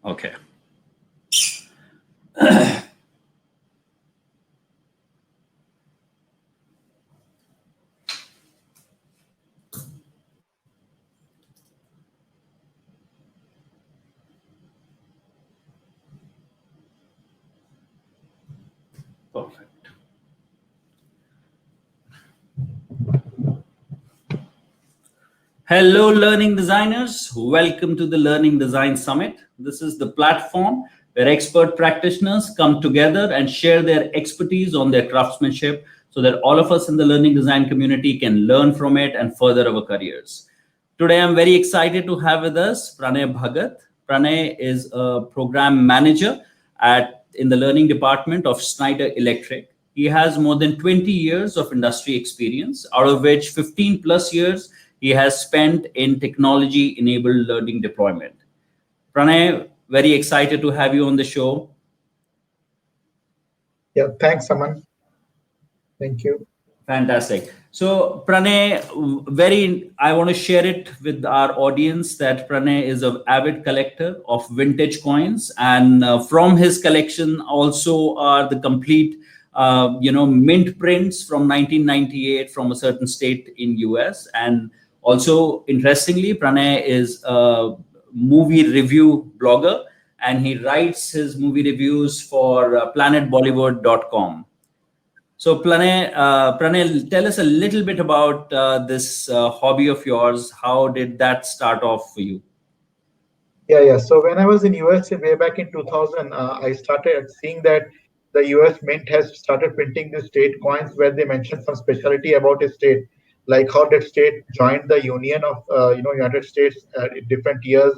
Okay. Perfect. Hello, learning designers. Welcome to the Learning Design Summit. This is the platform where expert practitioners come together and share their expertise on their craftsmanship so that all of us in the learning design community can learn from it and further our careers. Today, I'm very excited to have with us Pranay Bhagat. Pranay is a program manager in the learning department of Schneider Electric. He has more than 20 years of industry experience, out of which 15 plus years he has spent in technology enabled learning deployment. Pranay, very excited to have you on the show. Yeah, thanks, Aman. Thank you. Fantastic. So Pranay, I want to share it with our audience that Pranay is an avid collector of vintage coins, and from his collection also are the complete, mint prints from 1998 from a certain state in US. And also, interestingly, Pranay is a movie review blogger, and he writes his movie reviews for planetbollywood.com. So Pranay, tell us a little bit about this hobby of yours. How did that start off for you? Yeah. So when I was in US way back in 2000, I started seeing that the US Mint has started printing the state coins where they mention some specialty about a state, like how that state joined the Union of United States in different years,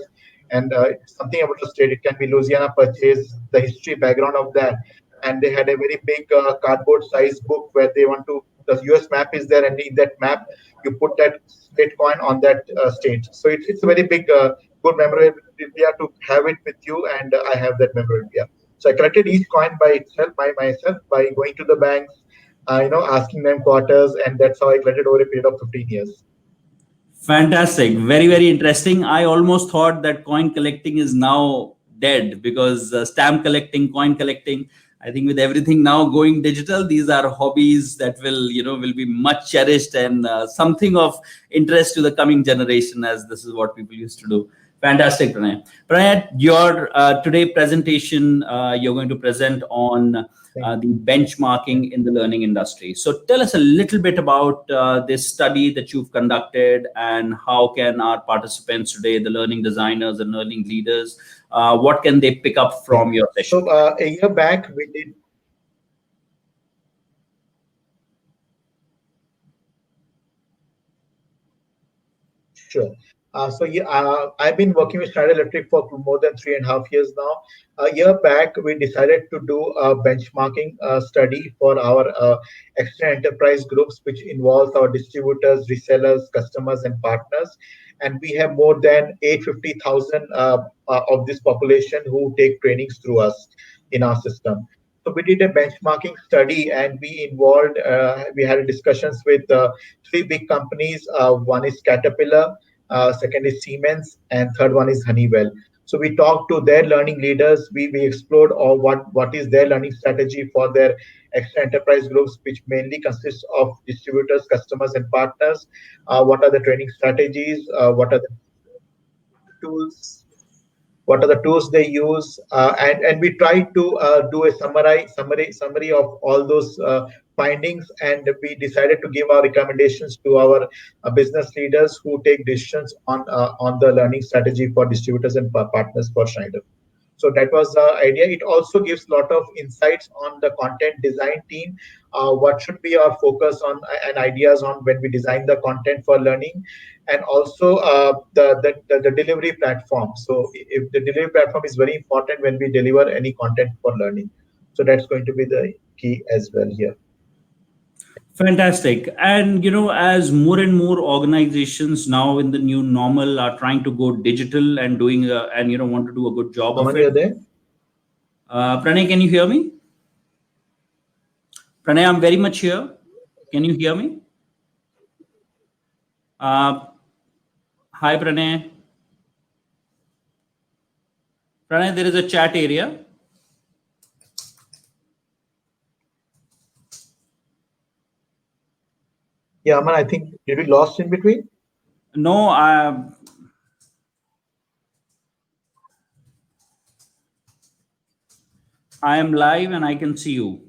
and something about the state. It can be Louisiana Purchase, the history background of that, and they had a very big cardboard size book where they want to. The US map is there, and in that map you put that state coin on that state. So it's a very big. Good memorabilia to have it with you, and I have that memorabilia. So I collected each coin by itself, by myself, by going to the banks, asking them quarters, and that's how I collected over a period of 15 years. Fantastic. Very, very interesting. I almost thought that coin collecting is now dead because stamp collecting, coin collecting, I think with everything now going digital, these are hobbies that will be much cherished and something of interest to the coming generation, as this is what people used to do. Fantastic, Pranay. Pranay, your today presentation, you're going to present on the benchmarking in the learning industry. So tell us a little bit about this study that you've conducted and how can our participants today, the learning designers and learning leaders, what can they pick up from your session? So a year back, we did. Sure. I've been working with Schneider Electric for more than 3.5 years now. A year back, we decided to do a benchmarking study for our extra enterprise groups, which involves our distributors, resellers, customers, and partners. And we have more than 850,000 of this population who take trainings through us in our system. So we did a benchmarking study, and we had discussions with three big companies. One is Caterpillar, second is Siemens, and third one is Honeywell. So we talked to their learning leaders. We explored what is their learning strategy for their extra enterprise groups, which mainly consists of distributors, customers, and partners. What are the training strategies? What are the tools? What are the tools they use, and we try to do a summary of all those findings, and we decided to give our recommendations to our business leaders who take decisions on the learning strategy for distributors and partners for Schneider. So that was the idea. It also gives a lot of insights on the content design team. What should be our focus on and ideas on when we design the content for learning, and also the delivery platform. So if the delivery platform is very important when we deliver any content for learning. So that's going to be the key as well here. Fantastic. And as more and more organizations now in the new normal are trying to go digital and doing and want to do a good job of Aman, it. you're there? Pranay, can you hear me? Pranay, I'm very much here. Can you hear me? Hi, Pranay. Pranay, there is a chat area. Yeah, man, I think did we lost in between? No, I am live and I can see you.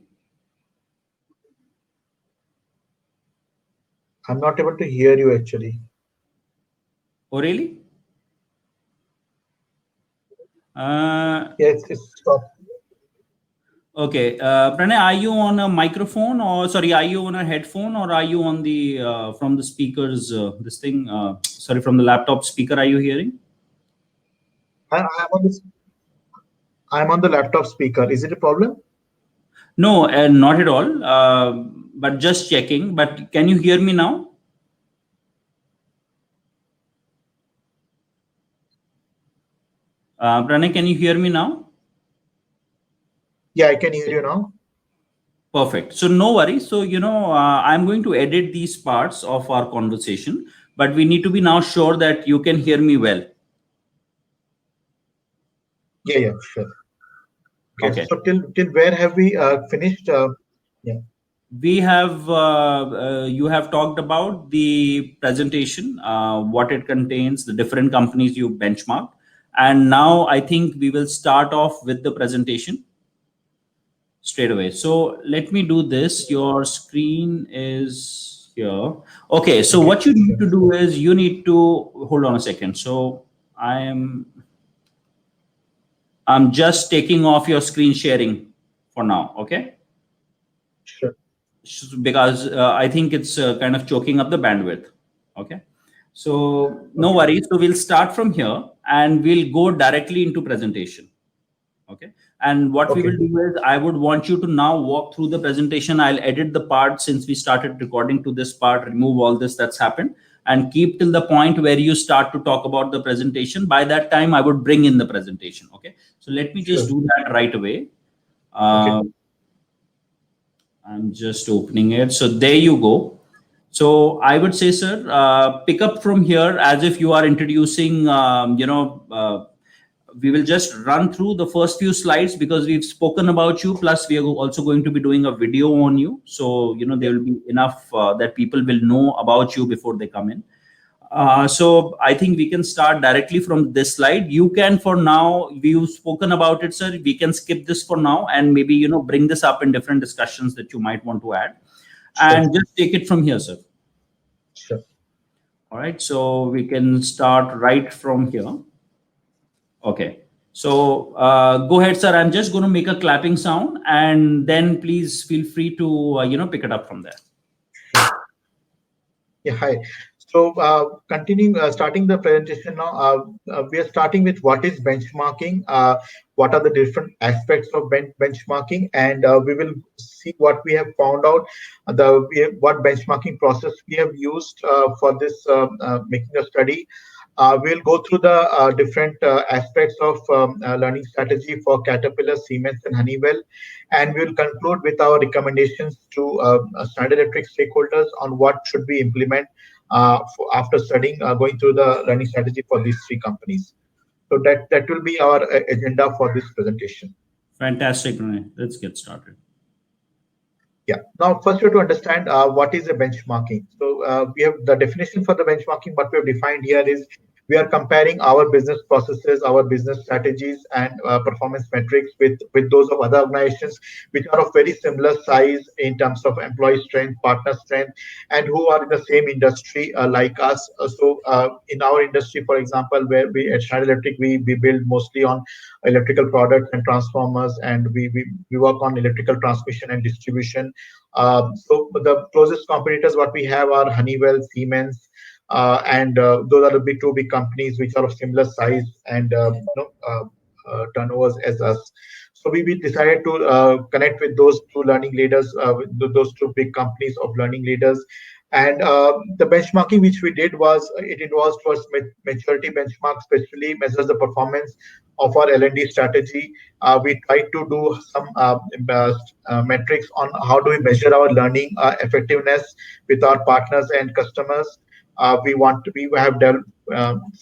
I'm not able to hear you actually. Oh, really? Uh, Yeah, it's stopped. okay. Pranay, are you on a microphone or sorry, are you on a headphone or are you on the from the speakers? This thing, sorry, from the laptop speaker. Are you hearing? I'm on this. I'm on the laptop speaker. Is it a problem? No, not at all. But just checking. But can you hear me now? Pranay, can you hear me now? Yeah, I can hear you now. Perfect. So no worries. So I'm going to edit these parts of our conversation, but we need to be now sure that you can hear me well. Yeah, yeah, sure. Okay, Okay. so till where have we finished? Yeah, We have you have talked about the presentation, what it contains, the different companies you benchmarked, and now I think we will start off with the presentation straight away. So let me do this. Your screen is here. Okay. So okay, what you need sure, to do is you need to hold on a second. So I am I'm just taking off your screen sharing for now. Okay. sure. Because I think it's kind of choking up the bandwidth. Okay. So no Okay, worries. So we'll start from here and we'll go directly into presentation. Okay. And what we okay, will do is I would want you to now walk through the presentation. I'll edit the part since we started recording to this part, remove all this that's happened, and keep till the point where you start to talk about the presentation. By that time, I would bring in the presentation. Okay. So let me just sure. do that right away. Okay, Uh, I'm just opening it. So there you go. So I would say, sir, pick up from here as if you are introducing, we will just run through the first few slides because we've spoken about you. Plus, we are also going to be doing a video on you. So, there will be enough that people will know about you before they come in. So I think we can start directly from this slide. You can, for now, we've spoken about it, sir. We can skip this for now and maybe, bring this up in different discussions that you might want to add sure, and just take it from here, sir. sure. All right. So we can start right from here. Okay. So go ahead, sir. I'm just going to make a clapping sound and then please feel free to, pick it up from there. Sure. Yeah, hi. So, continuing, starting the presentation now, we are starting with what is benchmarking, what are the different aspects of benchmarking, and we will see what we have found out, what benchmarking process we have used for this making a study. We'll go through the different aspects of learning strategy for Caterpillar, Siemens, and Honeywell, and we'll conclude with our recommendations to Schneider Electric stakeholders on what should we implement after studying, going through the learning strategy for these three companies. So that will be our agenda for this presentation. Fantastic, Pranay. Let's get started. Yeah. Now, first we have to understand what is a benchmarking. So we have the definition for the benchmarking. What we have defined here is we are comparing our business processes, our business strategies, and performance metrics with those of other organizations which are of very similar size in terms of employee strength, partner strength, and who are in the same industry like us. So in our industry, for example, where we at Schneider Electric, we build mostly on electrical products and transformers, and we work on electrical transmission and distribution. So the closest competitors what we have are Honeywell, Siemens, and those are the two big companies which are of similar size and turnovers as us. So we decided to connect with those two learning leaders, with those two big companies of learning leaders. And the benchmarking which we did was it involves towards maturity benchmark, especially measures the performance of our L&D strategy. We tried to do some metrics on how do we measure our learning effectiveness with our partners and customers. We have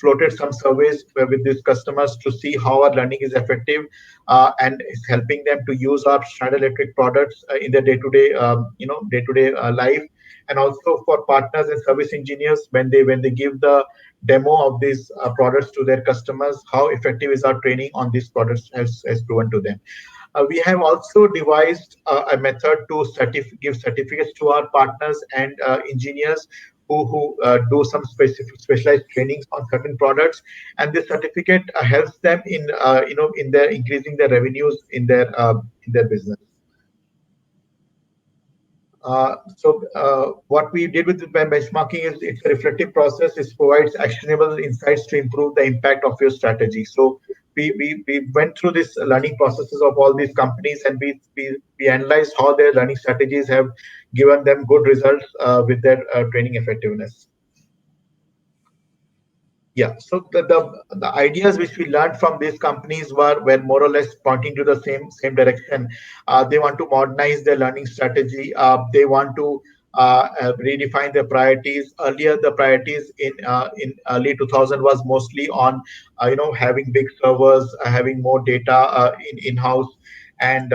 floated some surveys with these customers to see how our learning is effective and is helping them to use our Schneider Electric products in their day-to-day life, and also for partners and service engineers when they give the demo of these products to their customers, how effective is our training on these products has proven to them. We have also devised a method to give certificates to our partners and engineers who do some specialized trainings on certain products, and this certificate helps them in their increasing their revenues in their business. What we did with the benchmarking is it's a reflective process. It provides actionable insights to improve the impact of your strategy. So we went through this learning processes of all these companies, and we analyzed how their learning strategies have given them good results with their training effectiveness. Yeah, so the ideas which we learned from these companies were more or less pointing to the same direction. They want to modernize their learning strategy. They want to redefine their priorities. Earlier, the priorities in early 2000 was mostly on having big servers, having more data in house, and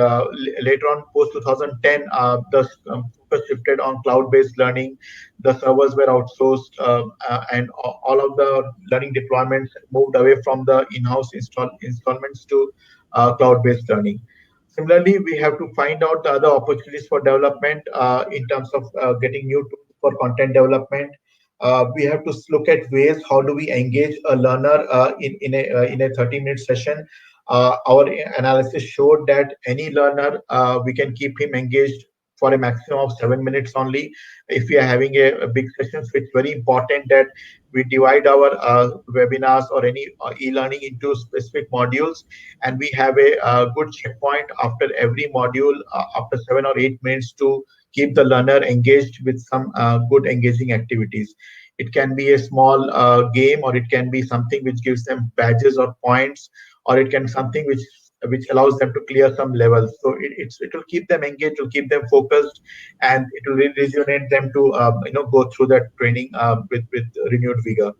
later on post 2010, the focus shifted on cloud based learning. The servers were outsourced, and all of the learning deployments moved away from the in-house installments to cloud-based learning. Similarly, we have to find out the other opportunities for development in terms of getting new tools for content development. We have to look at ways how do we engage a learner in a 30-minute session. Our analysis showed that any learner, we can keep him engaged for a maximum of 7 minutes only. If we are having a big session, so it's very important that we divide our webinars or any e-learning into specific modules, and we have a, good checkpoint after every module after 7 or 8 minutes to keep the learner engaged with some good engaging activities. It can be a small game, or it can be something which gives them badges or points, or it can be something which allows them to clear some levels. So it will keep them engaged, it will keep them focused, and it will rejuvenate them to go through that training with renewed vigor.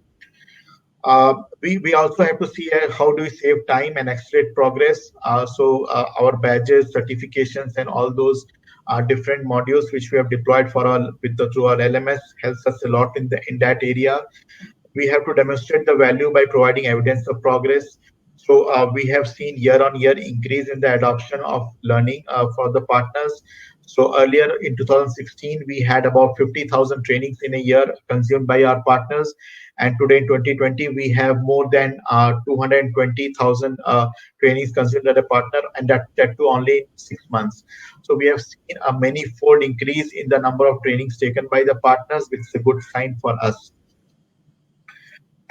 We also have to see how do we save time and accelerate progress. Our badges, certifications, and all those different modules which we have deployed for our through our LMS helps us a lot in that area. We have to demonstrate the value by providing evidence of progress. So we have seen year-on-year increase in the adoption of learning for the partners. So earlier in 2016, we had about 50,000 trainings in a year consumed by our partners. And today in 2020, we have more than 220,000 trainings consumed by a partner, and that too only in 6 months. So we have seen a many-fold increase in the number of trainings taken by the partners, which is a good sign for us.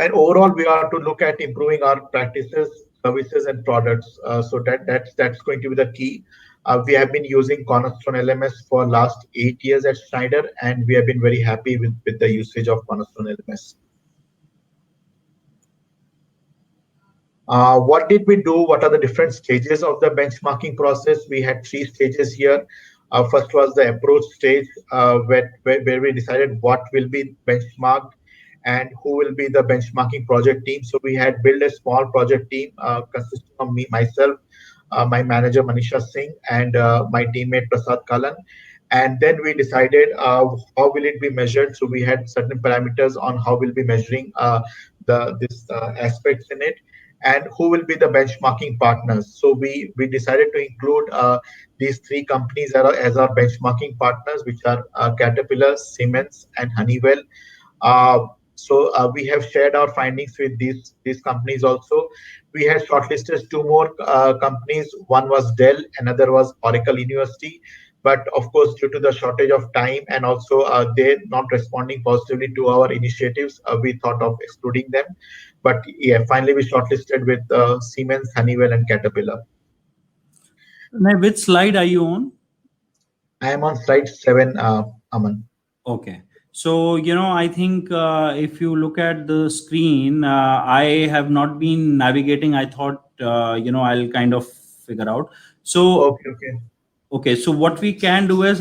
And overall, we are to look at improving our practices, services, and products. That's going to be the key. We have been using Cornerstone LMS for last 8 years at Schneider, and we have been very happy with the usage of Cornerstone LMS. What did we do? What are the different stages of the benchmarking process? We had 3 stages here. First was the approach stage, where we decided what will be benchmarked and who will be the benchmarking project team. So we had built a small project team consisting of myself, my manager Manisha Singh, and my teammate Prasad Kalan. And then we decided how will it be measured. So we had certain parameters on how we'll be measuring this aspects in it, and who will be the benchmarking partners. So we decided to include these 3 companies as our benchmarking partners, which are Caterpillar, Siemens, and Honeywell. We have shared our findings with these companies also. We had shortlisted 2 more companies. One was Dell, another was Oracle University. But of course, due to the shortage of time and also they not responding positively to our initiatives, we thought of excluding them. But yeah, finally we shortlisted with Siemens, Honeywell, and Caterpillar. Now, which slide are you on? I am on slide 7, Aman. Okay. So, I think if you look at the screen, I have not been navigating. I thought, I'll kind of figure out. So, Okay. okay. So what we can do is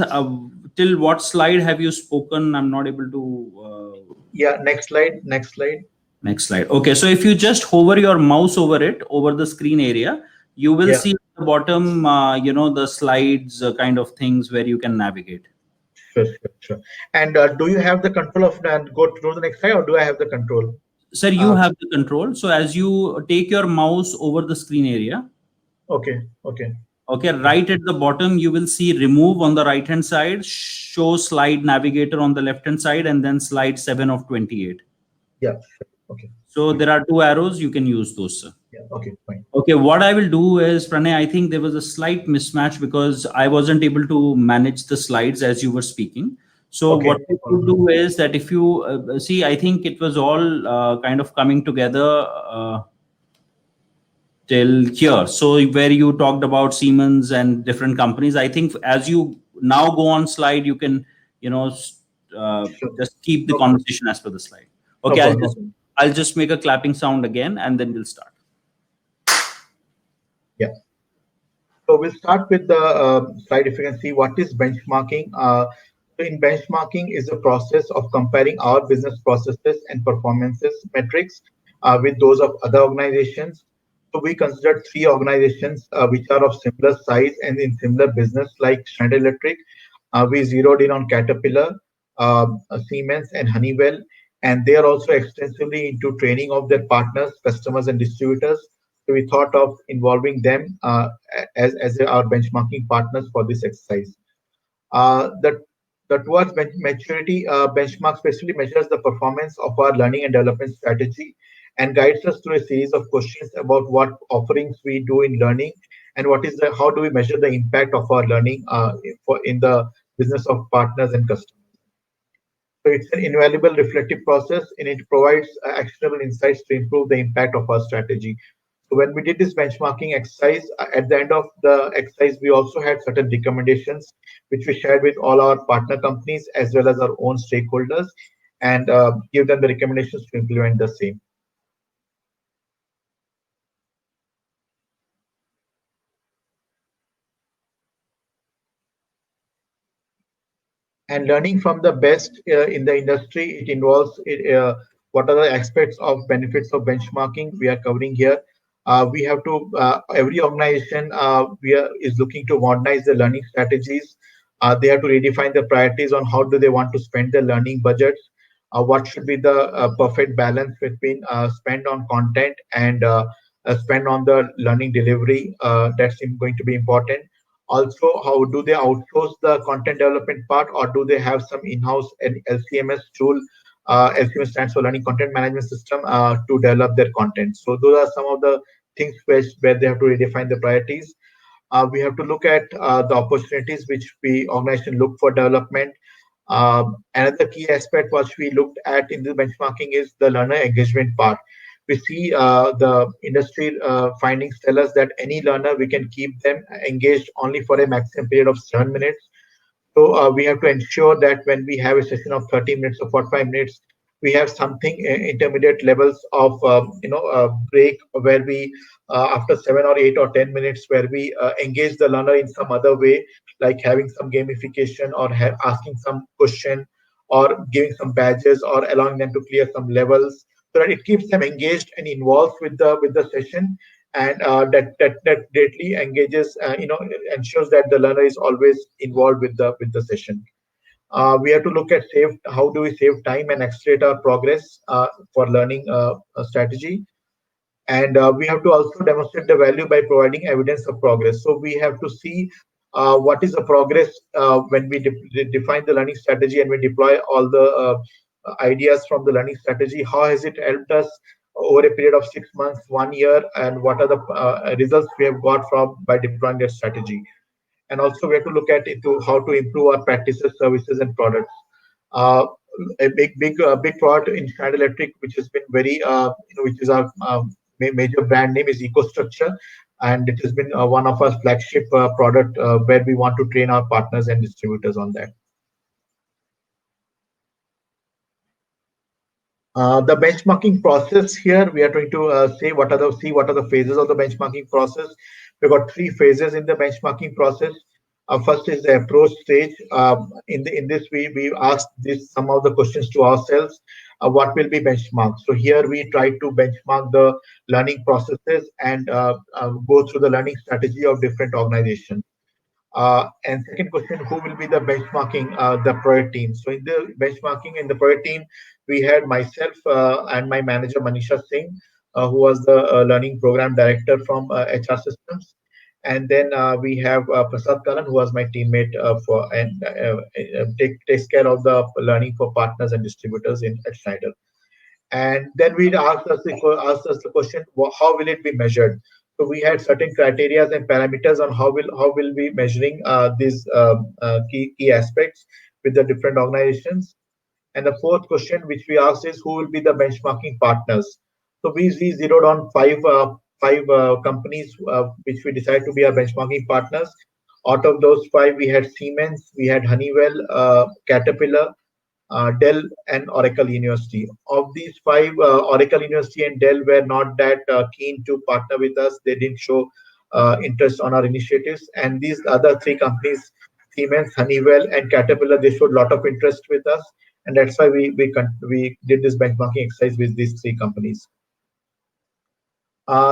till what slide have you spoken? I'm not able to. Yeah, next slide, next slide. Next slide. Okay, so if you just hover your mouse over it, over the screen area, you will Yeah, see at the bottom, the slides kind of things where you can navigate. sure, sure, sure. And do you have the control of and go to the next slide, or do I have the control? Sir, you Uh, have the control. So as you take your mouse over the screen area, okay, okay, okay, yeah, right at the bottom, you will see remove on the right hand side, show slide navigator on the left hand side, and then slide 7 of 28. yeah, sure. Okay, So fine. there are two arrows, you can use those, sir. Yeah, okay, fine. Okay, what I will do is, Pranay, I think there was a slight mismatch because I wasn't able to manage the slides as you were speaking. So Okay, what no we could problem. do is that if you see, I think it was all kind of coming together till here. So where you talked about Siemens and different companies, I think as you now go on slide, you can, you know, Sure, just keep the no problem, conversation as per the slide. no Okay, problem, no problem. I'll just make a clapping sound again, and then we'll start. Yeah. So we'll start with the slide. If you can see what is benchmarking. So in benchmarking is the process of comparing our business processes and performances metrics with those of other organizations. So we considered three organizations which are of similar size and in similar business, like Schneider Electric. We zeroed in on Caterpillar, Siemens, and Honeywell, and they are also extensively into training of their partners, customers, and distributors. So we thought of involving them as our benchmarking partners for this exercise. The towards maturity benchmark specifically measures the performance of our learning and development strategy and guides us through a series of questions about what offerings we do in learning and what is the how do we measure the impact of our learning in the business of partners and customers. So it's an invaluable reflective process and it provides actionable insights to improve the impact of our strategy. So when we did this benchmarking exercise, at the end of the exercise, we also had certain recommendations which we shared with all our partner companies as well as our own stakeholders and give them the recommendations to implement the same. And learning from the best in the industry, it involves what are the aspects of benefits of benchmarking we are covering here. We have to every organization is looking to modernize the learning strategies. They have to redefine the priorities on how do they want to spend their learning budgets. What should be the perfect balance between spend on content and spend on the learning delivery. That's going to be important. Also, how do they outsource the content development part, or do they have some in-house LCMS tool? LCMS stands for Learning Content Management System to develop their content. So those are some of the things where they have to redefine the priorities. We have to look at the opportunities which we organization look for development. Another key aspect which we looked at in the benchmarking is the learner engagement part. We see the industry findings tell us that any learner, we can keep them engaged only for a maximum period of 7 minutes. So we have to ensure that when we have a session of 30 minutes or 45 minutes, we have something intermediate levels of break where we after 7 or 8 or 10 minutes where we engage the learner in some other way, like having some gamification or asking some question or giving some badges or allowing them to clear some levels so that it keeps them engaged and involved with the session and that greatly engages ensures that the learner is always involved with the session. We have to look at save how do we save time and accelerate our progress for learning strategy, and we have to also demonstrate the value by providing evidence of progress. So we have to see what is the progress when we define the learning strategy and we deploy all the ideas from the learning strategy. How has it helped us over a period of 6 months, 1 year, and what are the results we have got from by deploying that strategy? And also we have to look at it to how to improve our practices, services, and products. Uh, a big product in Schneider Electric, which has been very, which is our major brand name, is EcoStructure, and it has been one of our flagship product where we want to train our partners and distributors on that. The benchmarking process here, we are trying to see what are the phases of the benchmarking process. We've got three phases in the benchmarking process. First is the approach stage. In this we ask this some of the questions to ourselves. What will be benchmarked? So here we try to benchmark the learning processes and go through the learning strategy of different organizations. And second question, who will be the benchmarking the project team? So in the benchmarking in the project team, we had myself and my manager Manisha Singh, who was the learning program director from HR Systems, and then we have Prasad Karan, who was my teammate for and takes care of the learning for partners and distributors in at Schneider. And then we asked us the question, how will it be measured? So we had certain criteria and parameters on how will we measuring these key aspects with the different organizations. And the fourth question which we asked is, who will be the benchmarking partners? So we zeroed on five companies which we decided to be our benchmarking partners. Out of those five, we had Siemens, we had Honeywell, Caterpillar, Dell, and Oracle University. Of these five, Oracle University and Dell were not that keen to partner with us. They didn't show interest on our initiatives. And these other three companies, Siemens, Honeywell, and Caterpillar, they showed a lot of interest with us. And that's why we did this benchmarking exercise with these three companies.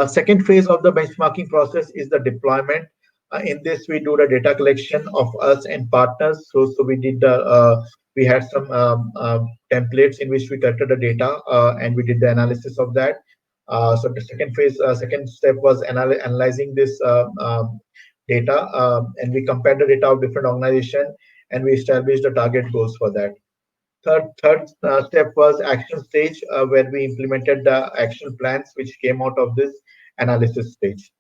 Second phase of the benchmarking process is the deployment. In this, we do the data collection of us and partners. So we had some templates in which we collected the data and we did the analysis of that. So the second step was analyzing this data, and we compared the data of different organizations and we established the target goals for that. Third step was action stage, where we implemented the action plans which came out of this analysis stage.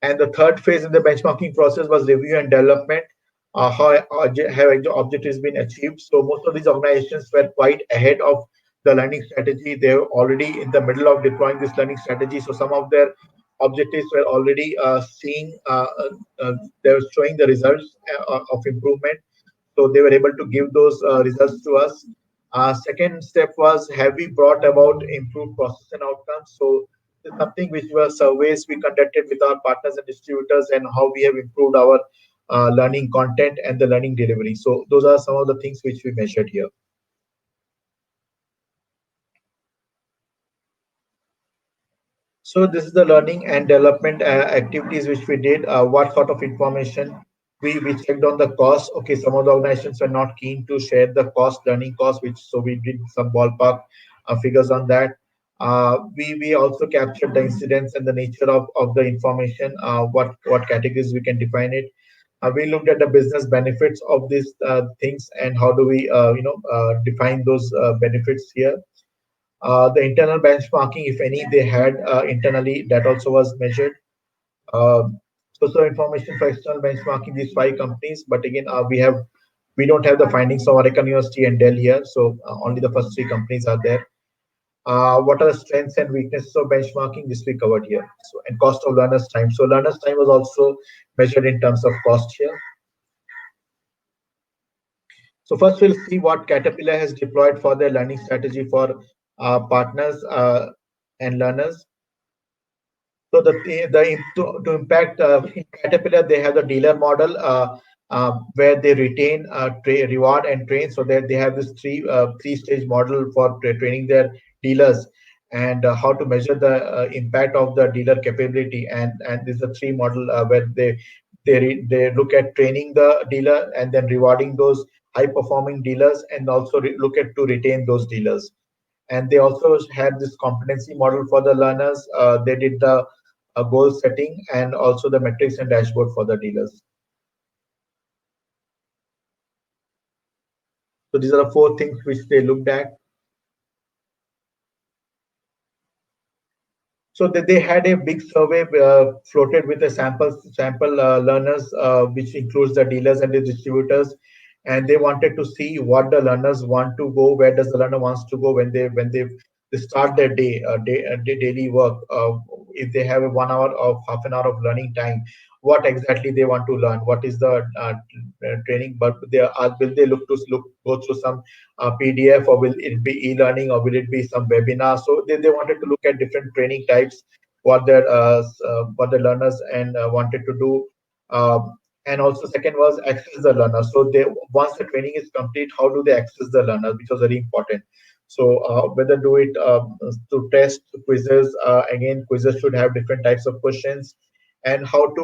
And the third phase in the benchmarking process was review and development. Have objectives been achieved? So most of these organizations were quite ahead of the learning strategy. They were already in the middle of deploying this learning strategy. So some of their objectives were already they were showing the results of improvement. So they were able to give those results to us. Second step was, have we brought about improved process and outcomes? So this is something which were surveys we conducted with our partners and distributors and how we have improved our learning content and the learning delivery. So those are some of the things which we measured here. So this is the learning and development activities which we did. What sort of information we checked on the cost. Okay, some of the organizations were not keen to share the cost, learning cost, which so we did some ballpark figures on that. We also captured the incidents and the nature of the information. What categories we can define it. We looked at the business benefits of these things and how do we define those benefits here. The internal benchmarking, if any, they had internally, that also was measured. So information for external benchmarking these five companies, but again, we don't have the findings of Oracle University and Dell here, so only the first three companies are there. What are the strengths and weaknesses of benchmarking? This we covered here. So, and cost of learners' time. So learners' time was also measured in terms of cost here. So first we'll see what Caterpillar has deployed for their learning strategy for partners and learners. So to impact in Caterpillar, they have the dealer model where they retain, reward, and train. So that they have this three-stage model for training their dealers and how to measure the impact of the dealer capability. And this is a three model where they look at training the dealer and then rewarding those high performing dealers and also look at to retain those dealers. And they also had this competency model for the learners. They did the goal setting and also the metrics and dashboard for the dealers. So these are the four things which they looked at. So they had a big survey floated with a sample learners, which includes the dealers and the distributors, and they wanted to see what the learners want to go. Where does the learner wants to go when they start their daily work? If they have a 1 hour or half an hour of learning time, what exactly they want to learn? What is the training? But will they look go through some PDF, or will it be e-learning, or will it be some webinar? So they wanted to look at different training types, what the learners and wanted to do. and also second was access the learner. So they, once the training is complete, how do they access the learner, which was very important. So whether do it to test quizzes, again quizzes should have different types of questions, and how to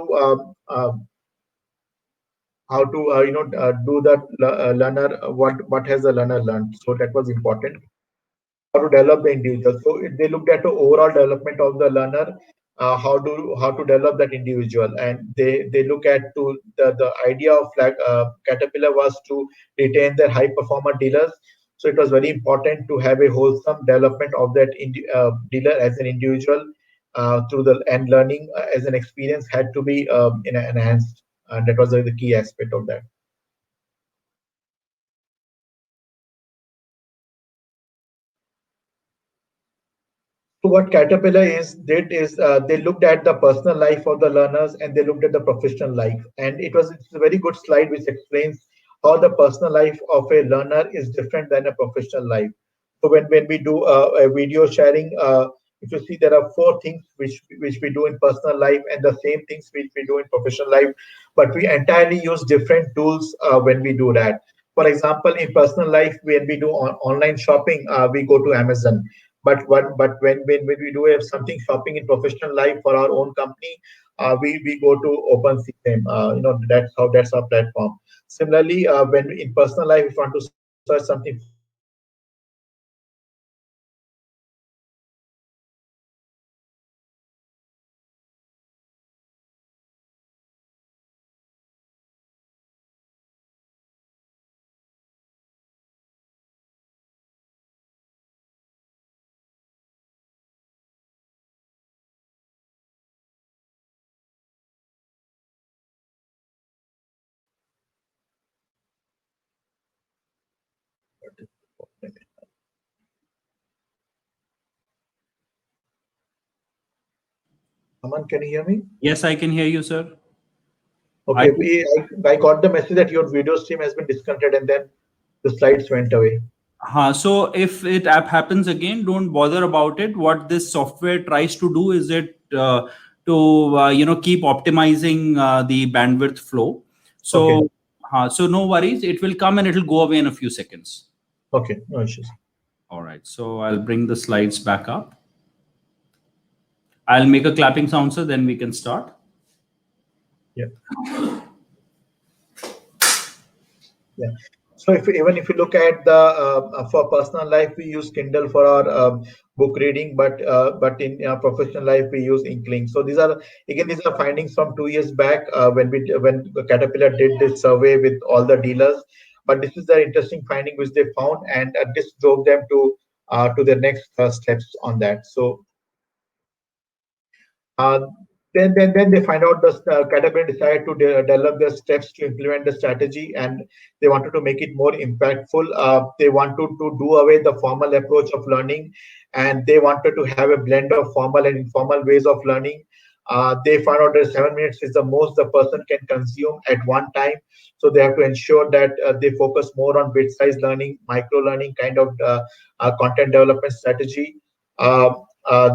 do that learner, what has the learner learned. So that was important. How to develop the individual. So they looked at the overall development of the learner, how to develop that individual, and they look at to the idea of like Caterpillar was to retain their high performer dealers. So it was very important to have a wholesome development of that dealer as an individual, through the and learning as an experience had to be enhanced, and that was the key aspect of that. So what Caterpillar is did is they looked at the personal life of the learners and they looked at the professional life, and it's a very good slide which explains how the personal life of a learner is different than a professional life. So when we do a video sharing, if you see there are four things which we do in personal life and the same things which we do in professional life, but we entirely use different tools when we do that. For example, in personal life, when we do online shopping, we go to Amazon. But when we do have something shopping in professional life for our own company, we go to OpenCM. That's our platform. Similarly, when in personal life, if you want to search something for your own company, we go to Google. Aman, can you hear me? Yes, I can hear you, sir. I Okay, I got the message that your video stream has been disconnected and then the slides went away. So if it app happens again, don't bother about it. What this software tries to do is it to keep optimizing the bandwidth flow. Okay, So no worries, it will come and it'll go away in a few seconds. okay, no issues. All right, so I'll bring the slides back up. I'll make a clapping sound, so then we can start. Yeah. Yeah. So if even if you look at the for personal life, we use Kindle for our book reading, but in professional life we use Inklink. So these are findings from 2 years back when Caterpillar did this survey with all the dealers. But this is the interesting finding which they found, and this drove them to the next steps on that. So uh, then they find out the Caterpillar decided to develop their steps to implement the strategy, and they wanted to make it more impactful. They wanted to do away the formal approach of learning, and they wanted to have a blend of formal and informal ways of learning. They found out that 7 minutes is the most the person can consume at one time. So they have to ensure that they focus more on bit-sized learning, micro learning kind of content development strategy.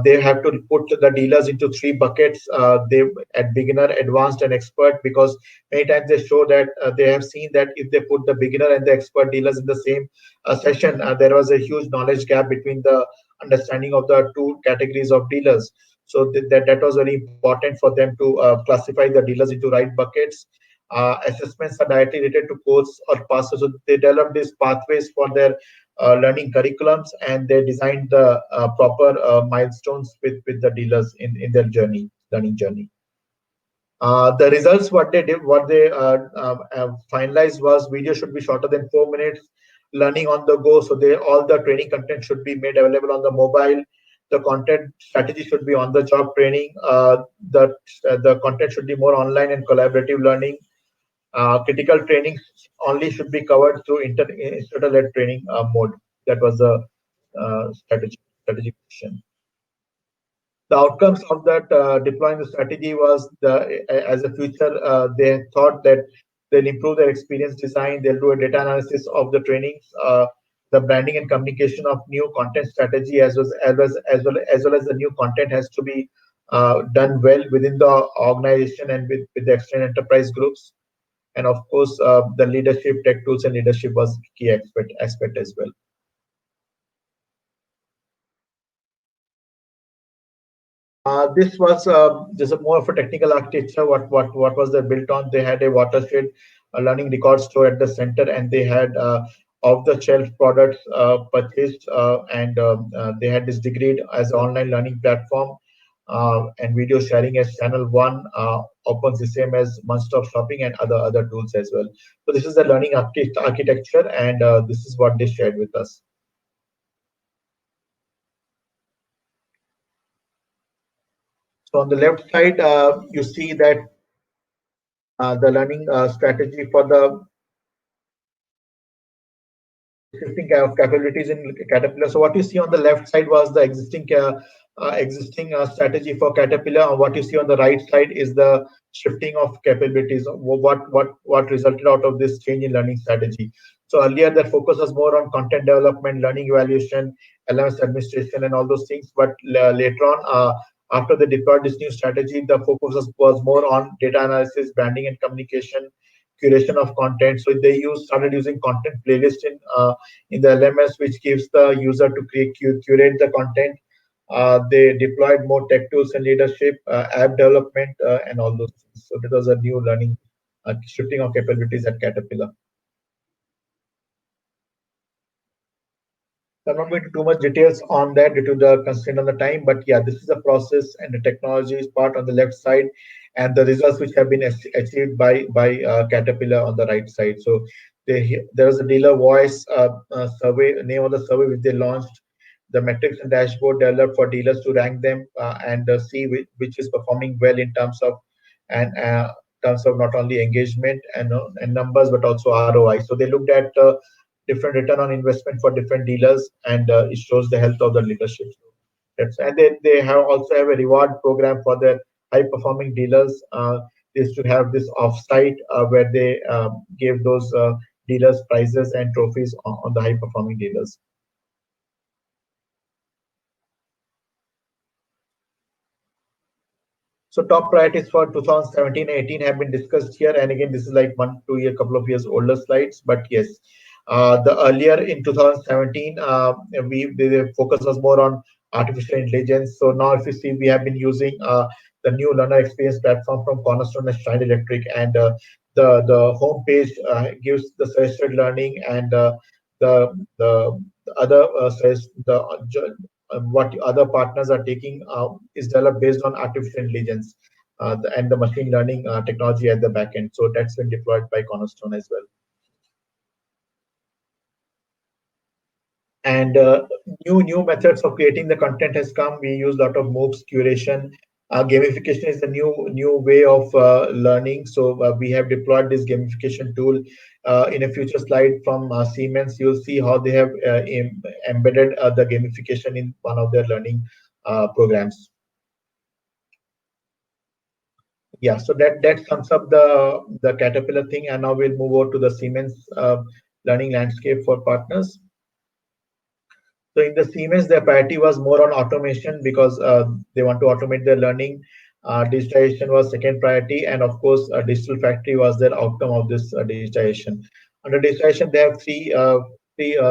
They have to put the dealers into three buckets, they at beginner, advanced, and expert, because many times they show that they have seen that if they put the beginner and the expert dealers in the same session, there was a huge knowledge gap between the understanding of the two categories of dealers. So that was very important for them to classify the dealers into right buckets. Assessments are directly related to course or passes, so they developed these pathways for their learning curriculums, and they designed the proper milestones with the dealers in their learning journey. The results, what they did, what they finalized was video should be shorter than 4 minutes, learning on the go. So they all the training content should be made available on the mobile. The content strategy should be on the job training. The content should be more online and collaborative learning. Critical trainings only should be covered through instructor-led training mode. That was the strategic question. The outcomes of that deploying the strategy was as a future, they thought that they'll improve their experience design, they'll do a data analysis of the trainings, the branding and communication of new content strategy, as well as the new content has to be done well within the organization and with the external enterprise groups. and of course the leadership, tech tools, and leadership was key aspect as well. This was just a more of a technical architecture. What was they built on? They had a watershed, a learning record store at the center, and they had off-the-shelf products purchased, and they had this degree as an online learning platform, and video sharing as channel one, opens the same as one-stop shopping and other tools as well. So this is the learning architecture, and this is what they shared with us. So on the left side, you see that the learning strategy for the existing capabilities in Caterpillar. So what you see on the left side was the existing strategy for Caterpillar, and what you see on the right side is the shifting of capabilities. What resulted out of this change in learning strategy? So earlier, that focus was more on content development, learning evaluation, LMS administration, and all those things. But later on, after they deployed this new strategy, the focus was more on data analysis, branding, and communication, curation of content. So they started using content playlist in the LMS, which gives the user to curate the content. They deployed more tech tools and leadership, app development, and all those things. So that was a new learning, shifting of capabilities at Caterpillar. So I'm not going into too much details on that due to the constraint on the time, but yeah, this is the process and the technology is part on the left side, and the results which have been achieved by Caterpillar on the right side. So there was a dealer voice survey, name of the survey which they launched, the metrics and dashboard developed for dealers to rank them and see which is performing well in and terms of not only engagement and numbers but also ROI. So they looked at different return on investment for different dealers, and it shows the health of the leadership. And they have also have a reward program for their high performing dealers. They used to have this offsite where they gave those dealers prizes and trophies on the high performing dealers. So top priorities for 2017-18 have been discussed here, and again, this is like 1 2 year, couple of years older slides, but yes, the earlier in 2017, the focus was more on artificial intelligence. So now, if you see, we have been using the new learner experience platform from Cornerstone and Schneider Electric, and the home page gives the suggested learning, and the other what other partners are taking is developed based on artificial intelligence and the machine learning technology at the back end. So that's been deployed by Cornerstone as well. And new methods of creating the content has come. We use a lot of MOOCs curation. Gamification is the new way of learning. So we have deployed this gamification tool. In a future slide from Siemens, you'll see how they have embedded the gamification in one of their learning programs. Yeah, so that sums up the Caterpillar thing, and now we'll move over to the Siemens learning landscape for partners. So in the Siemens, their priority was more on automation because they want to automate their learning. Digitization was second priority, and of course, digital factory was their outcome of this digitization. Under digitization, they have three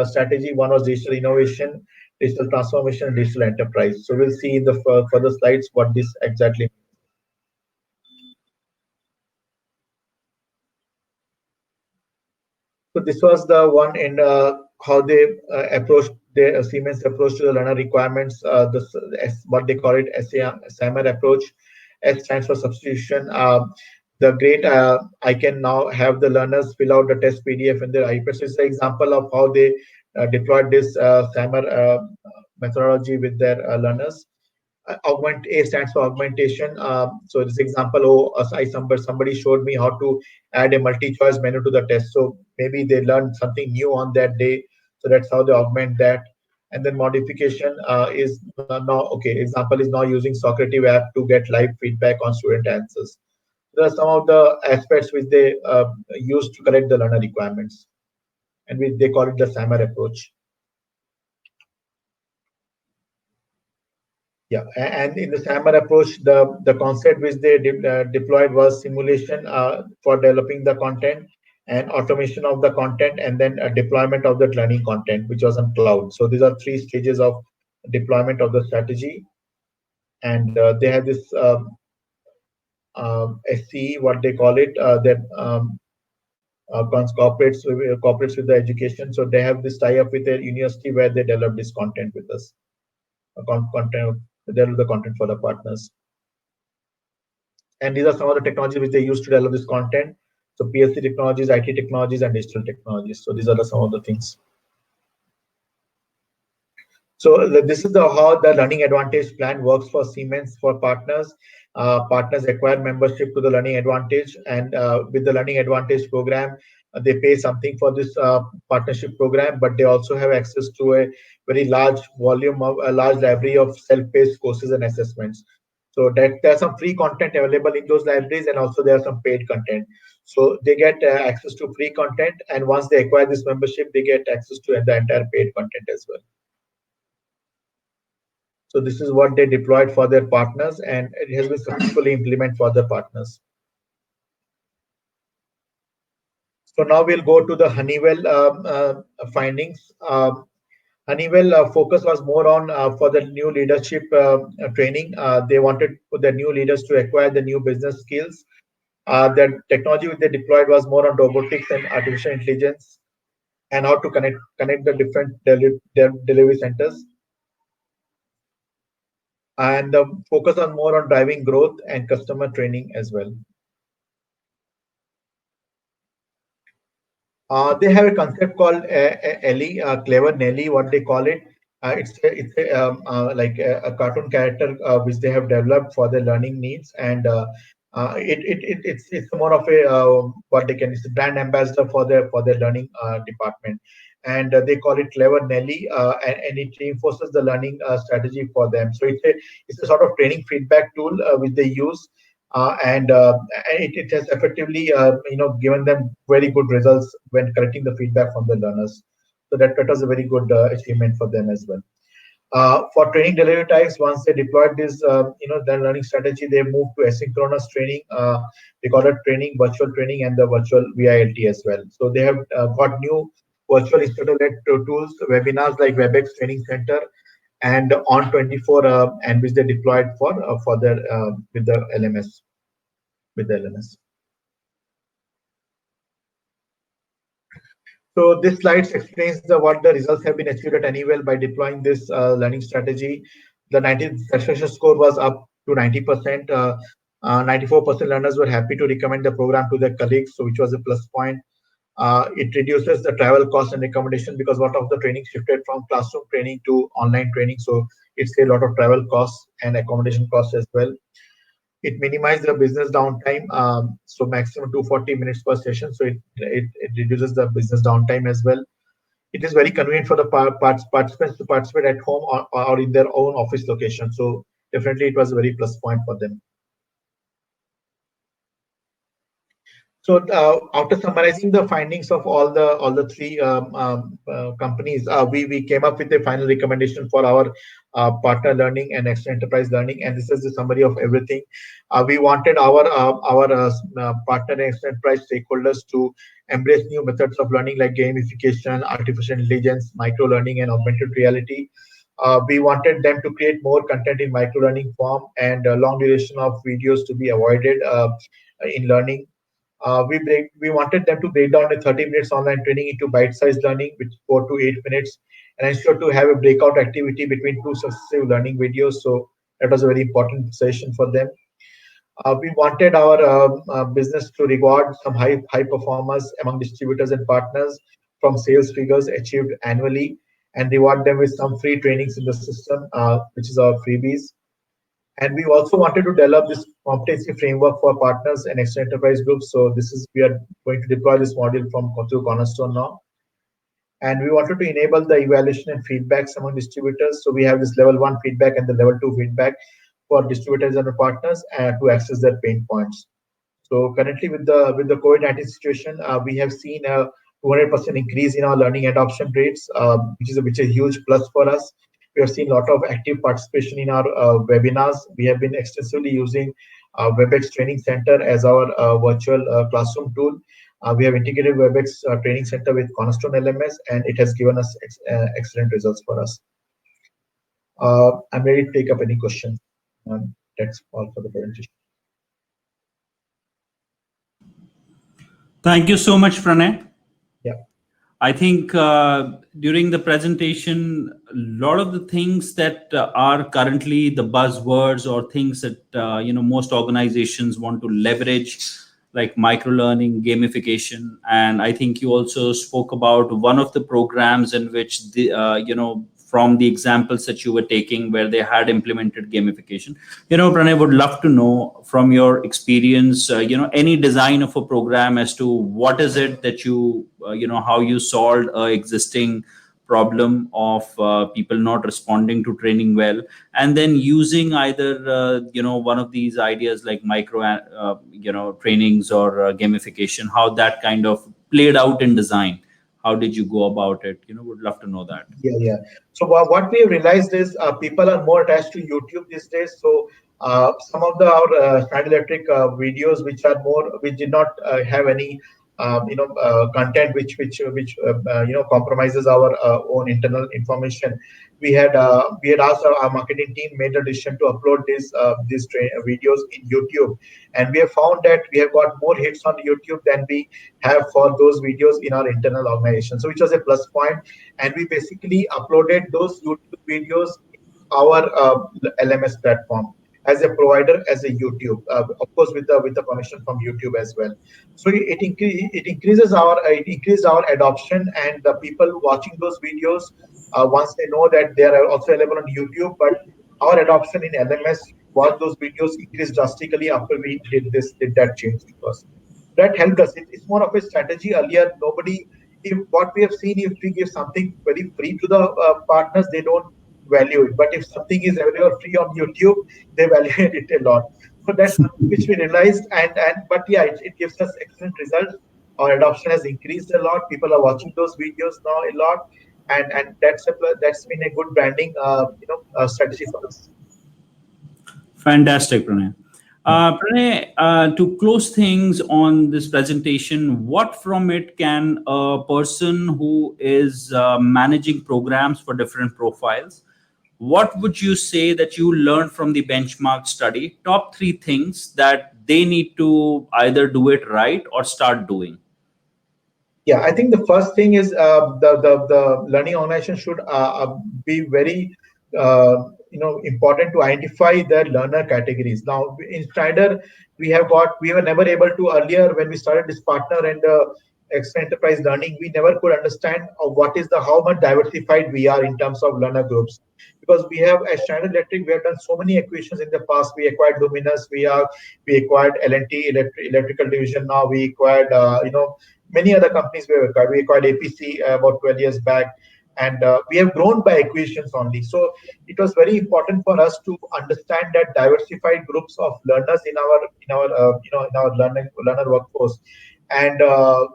strategy. One was digital innovation, digital transformation, and digital enterprise. So we'll see in the further slides what this exactly. So this was the one in how they approached the Siemens approach to the learner requirements. What they call it SAMR approach. S stands for substitution. The great I can now have the learners fill out the test PDF in their iPad. So it's an example of how they deployed this SAMR methodology with their learners. Augment A stands for augmentation. So this example, somebody showed me how to add a multi-choice menu to the test. So maybe they learned something new on that day. So that's how they augment that. And then modification is now okay. Example is now using Socrative app to get live feedback on student answers. There are some of the aspects which they use to correct the learner requirements, and they call it the SAMR approach. Yeah, and in the SAMR approach, the concept which they deployed was simulation for developing the content and automation of the content, and then deployment of the learning content, which was on cloud. So these are three stages of deployment of the strategy, and they have this SCE, what they call it, that cooperates with the education. So they have this tie up with a university where they develop this content with us, content, they develop the content for the partners. And these are some of the technologies which they use to develop this content. So PLC technologies, IT technologies, and digital technologies. So these are some of the things. So this is how the Learning Advantage plan works for Siemens for partners. Partners acquire membership to the Learning Advantage, and with the Learning Advantage program, they pay something for this partnership program, but they also have access to a very large volume of a large library of self-paced courses and assessments. So that there's some free content available in those libraries, and also there are some paid content. So they get access to free content, and once they acquire this membership, they get access to the entire paid content as well. So this is what they deployed for their partners, and it has been successfully implemented for the partners. So now we'll go to the Honeywell findings. Honeywell focus was more on for the new leadership training. They wanted for the new leaders to acquire the new business skills. The technology they deployed was more on robotics and artificial intelligence, and how to connect the different delivery centers, and focus on more on driving growth and customer training as well. They have a concept called Ellie, Clever Nelly, what they call it. It's like a cartoon character which they have developed for their learning needs, and it's more of a what they can, it's a brand ambassador for their learning department, and they call it Clever Nelly, and it reinforces the learning strategy for them. So it's a sort of training feedback tool which they use, and it has effectively given them very good results when collecting the feedback from the learners. So that was a very good achievement for them as well. For training delivery types, once they deployed this their learning strategy, they moved to asynchronous training. They call it training, virtual training, and the virtual VILT as well. So they have got new virtual instructor-led tools, webinars like WebEx Training Center, and on 24, and which they deployed for their with the LMS with the LMS. So this slide explains what the results have been achieved at Honeywell by deploying this learning strategy. The 90 satisfaction score was up to 90%. 94% learners were happy to recommend the program to their colleagues, so which was a plus point. It reduces the travel cost and accommodation because a lot of the training shifted from classroom training to online training, so it's a lot of travel costs and accommodation costs as well. It minimizes the business downtime, so maximum 240 minutes per session. So it reduces the business downtime as well. It is very convenient for the participants to participate at home or in their own office location. So definitely it was a very plus point for them. So after summarizing the findings of all the three companies, we came up with a final recommendation for our partner learning and extra enterprise learning, and this is the summary of everything. We wanted our partner and extra enterprise stakeholders to embrace new methods of learning like gamification, artificial intelligence, micro learning, and augmented reality. We wanted them to create more content in micro learning form, and long duration of videos to be avoided in learning. We wanted them to break down a 30 minutes online training into bite-sized learning with 4 to 8 minutes, and ensure to have a breakout activity between two successive learning videos. So that was a very important session for them. We wanted our business to reward some high performers among distributors and partners from sales figures achieved annually, and reward them with some free trainings in the system, which is our freebies. And we also wanted to develop this competency framework for partners and extra enterprise groups. So this is, we are going to deploy this module from through Cornerstone now. And we wanted to enable the evaluation and feedbacks among distributors. So we have this level 1 feedback and the level 2 feedback for distributors and the partners to access their pain points. So currently with the COVID-19 situation, we have seen a 200% increase in our learning adoption rates, which is a huge plus for us. We have seen a lot of active participation in our webinars. We have been extensively using WebEx Training Center as our virtual classroom tool. We have integrated WebEx Training Center with Cornerstone LMS, and it has given us excellent results for us. I'm ready to take up any questions. That's all for the presentation. Thank you so much, Pranay. Yeah. I think during the presentation, a lot of the things that are currently the buzzwords or things that most organizations want to leverage, like micro learning, gamification, and I think you also spoke about one of the programs in which the from the examples that you were taking where they had implemented gamification. Pranay, would love to know from your experience, any design of a program as to what is it that how you solved a existing problem of people not responding to training well, and then using either one of these ideas like micro trainings or gamification, how that kind of played out in design. How did you go about it? Would love to know that. Yeah, yeah. So what we have realized is people are more attached to YouTube these days. So some of our Schneider Electric videos, which did not have any content which compromises our own internal information. We had asked our marketing team made a decision to upload these videos in YouTube, and we have found that we have got more hits on YouTube than we have for those videos in our internal organization. So which was a plus point, and we basically uploaded those YouTube videos in our LMS platform as a provider, as a YouTube, of course with the connection from YouTube as well. So it increased our adoption, and the people watching those videos, once they know that they are also available on YouTube, but our adoption in LMS was those videos increased drastically after we did that change first. That helped us. It's more of a strategy. Earlier, nobody, if what we have seen, if we give something very free to the partners, they don't value it. But if something is available free on YouTube, they value it a lot. So that's something which we realized. And but yeah, it gives us excellent results. Our adoption has increased a lot. People are watching those videos now a lot, and that's been a good branding strategy for us. Fantastic, Pranay. Pranay, to close things on this presentation, what from it can a person who is managing programs for different profiles, what would you say that you learned from the benchmark study? Top three things that they need to either do it right or start doing. Yeah, I think the first thing is the learning organization should be very important to identify their learner categories. Now in Schneider, we were never able to earlier when we started this partner and extra enterprise learning. We never could understand what is the how much diversified we are in terms of learner groups, because we have at Schneider Electric we have done so many acquisitions in the past. We acquired Luminous, we acquired L&T electrical division. Now we acquired many other companies we have acquired. We acquired APC about 12 years back, and we have grown by acquisitions only. So it was very important for us to understand that diversified groups of learners in our learner workforce, and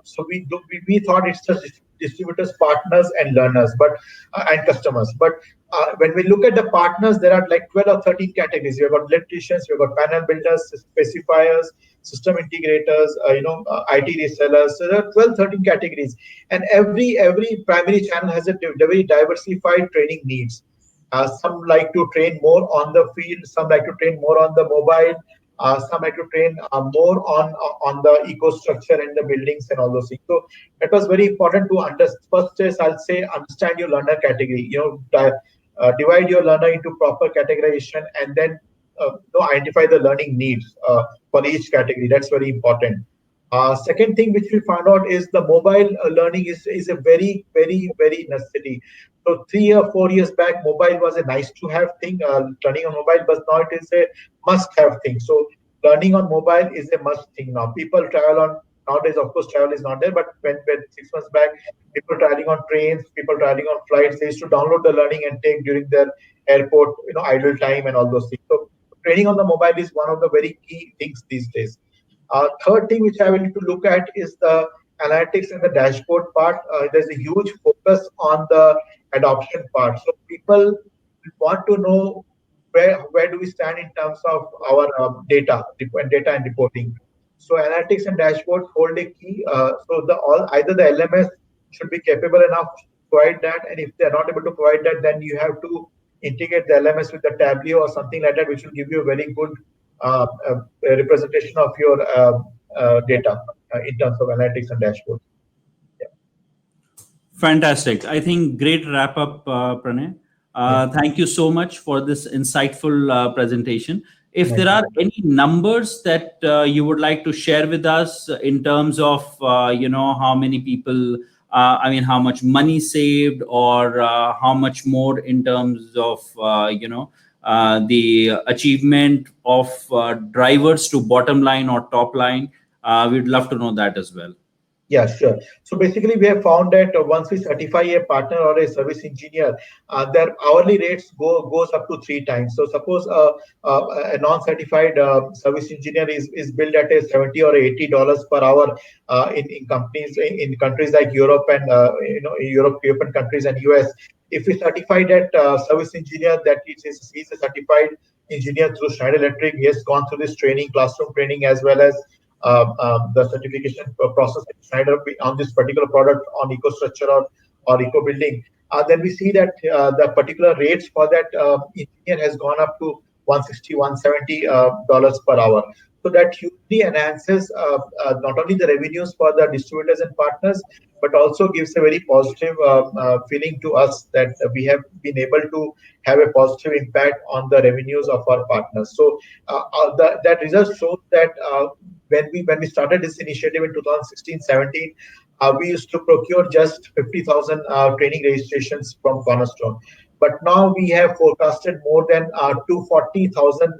so we thought it's just distributors, partners, and learners, but and customers. But when we look at the partners, there are like 12 or 13 categories. We've got electricians, we've got panel builders, specifiers, system integrators, IT resellers. So there are 12, 13 categories, and every primary channel has a very diversified training needs. Some like to train more on the field, some like to train more on the mobile, some like to train more on the eco structure and the buildings and all those things. So it was very important to understand. First is, I'll say, understand your learner category. Divide your learner into proper categorization, and then identify the learning needs for each category. That's very important. Second thing which we found out is the mobile learning is a very, very, very necessity. So 3 or 4 years back, mobile was a nice to have thing, learning on mobile, but now it is a must have thing. So learning on mobile is a must thing now. People travel on nowadays, of course, travel is not there, but when 6 months back, people traveling on trains, people traveling on flights, they used to download the learning and take during their airport, idle time and all those things. So training on the mobile is one of the very key things these days. Third thing which I will need to look at is the analytics and the dashboard part. There's a huge focus on the adoption part. So people we want to know where do we stand in terms of our data and reporting. So analytics and dashboards hold a key. So the all either the LMS should be capable enough to provide that, and if they're not able to provide that, then you have to integrate the LMS with the Tableau or something like that, which will give you a very good representation of your data in terms of analytics and dashboards. Yeah, Fantastic. I think great wrap up, Pranay. yeah, Thank you so much for this insightful presentation. If there thank you. are any numbers that you would like to share with us in terms of, how many people, how much money saved, or how much more in terms of, the achievement of drivers to bottom line or top line, we'd love to know that as well. Yeah, sure. So basically, we have found that once we certify a partner or a service engineer, their hourly rates goes up to three times. So suppose a non-certified service engineer is billed at a $70 or $80 per hour in companies in countries like Europe and European countries and US. If we certify that service engineer that he's a certified engineer through Schneider Electric, he has gone through this training, classroom training, as well as the certification process at Schneider on this particular product on EcoStructure or eco building, then we see that the particular rates for that engineer has gone up to 160, $170 per hour. So that hugely enhances not only the revenues for the distributors and partners, but also gives a very positive feeling to us that we have been able to have a positive impact on the revenues of our partners. So that result shows that when we started this initiative in 2016-17, we used to procure just 50,000 training registrations from Cornerstone. But now we have forecasted more than 240,000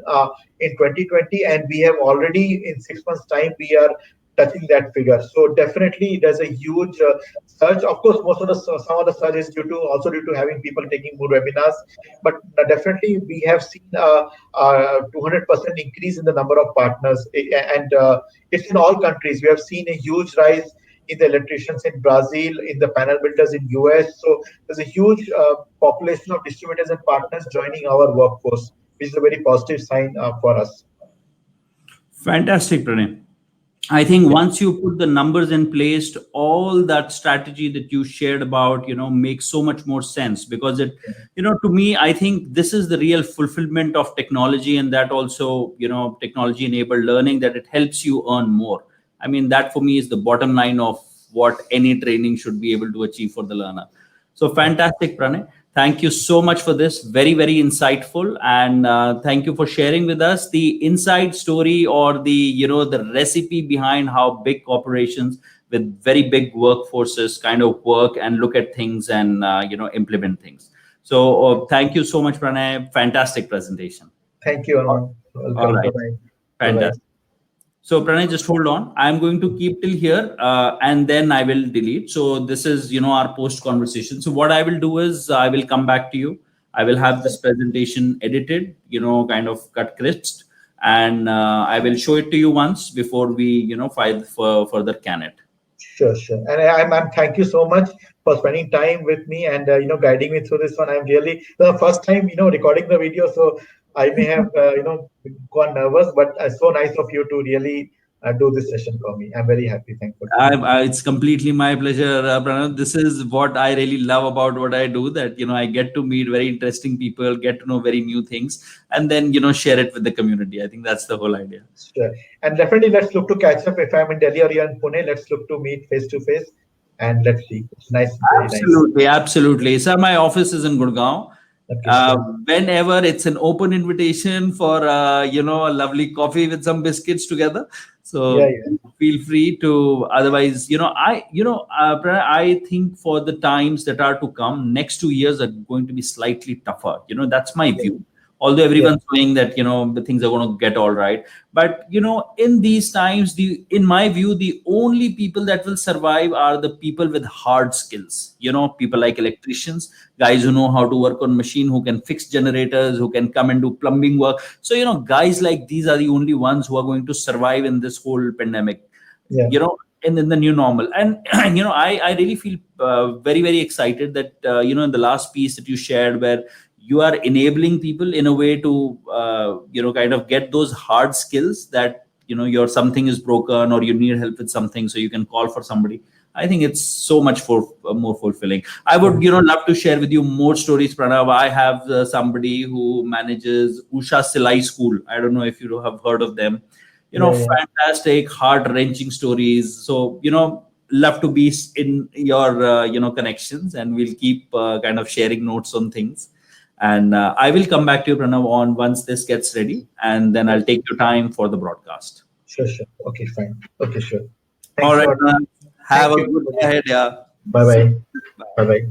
in 2020, and we have already in 6 months' time we are touching that figure. So definitely, there's a huge surge. Of course, most of the some of the surge is due to having people taking more webinars, but definitely we have seen 200% increase in the number of partners, and it's in all countries. We have seen a huge rise in the electricians in Brazil, in the panel builders in US. So there's a huge population of distributors and partners joining our workforce, which is a very positive sign for us. Fantastic, Pranay. I think once you put the numbers in place, all that strategy that you shared about, makes so much more sense because to me, I think this is the real fulfillment of technology, and that also, technology enabled learning, that it helps you earn more. I mean, that for me is the bottom line of what any training should be able to achieve for the learner. So fantastic, Pranay. Thank you so much for this. Very, very insightful. And thank you for sharing with us the inside story, or the recipe behind how big corporations with very big workforces kind of work and look at things and, implement things. So thank you so much, Pranay. Fantastic presentation. Thank you, Arman. All Welcome. right. Bye-bye. Bye-bye. Fantastic. So Pranay, just hold on. I'm going to keep till here, and then I will delete. So this is, our post conversation. So what I will do is I will come back to you. I will have this presentation edited, kind of cut crisp, and I will show it to you once before we, file for further can it. Sure, sure. And I'm thank you so much for spending time with me and guiding me through this one. I'm really the first time recording the video, so I may have gone nervous, but so nice of you to really do this session for me. I'm very happy. Thankful. It's completely my pleasure, Pranav. This is what I really love about what I do. That I get to meet very interesting people, get to know very new things, and then share it with the community. I think that's the whole idea. Sure. And definitely, let's look to catch up. If I'm in Delhi or you're in Pune, let's look to meet face to face, and let's see. It's nice, very nice. Absolutely, absolutely. Sir, my office is in Gurgaon. Okay, Uh, sure. Whenever it's an open invitation for a lovely coffee with some biscuits together, Yeah, so yeah, feel free to. Otherwise, I think for the times that are to come, next 2 years are going to be slightly tougher. That's my yeah, view. Although yeah, everyone's saying that the things are going to get all right, but in these times, in my view, the only people that will survive are the people with hard skills. People like electricians, guys who know how to work on machine, who can fix generators, who can come and do plumbing work. So guys like these are the only ones who are going to survive in this whole pandemic. yeah, In the new normal. And I really feel very, very excited that in the last piece that you shared, where you are enabling people in a way to kind of get those hard skills that your something is broken or you need help with something, so you can call for somebody. I think it's so much more fulfilling. I would love to share with you more stories, Pranav. I have somebody who manages Usha Silai School. I don't know if you have heard of them. Yeah, yeah. Fantastic, heart wrenching stories. So love to be in your connections, and we'll keep kind of sharing notes on things. And I will come back to you, Pranav, on once this gets ready, and then I'll take your time for the broadcast. Sure, sure. Okay, fine. Okay, sure. All Thanks a right, lot. Pranav. Have Thank a you. good day ahead. Yeah. Bye See bye. you. Bye Bye. bye.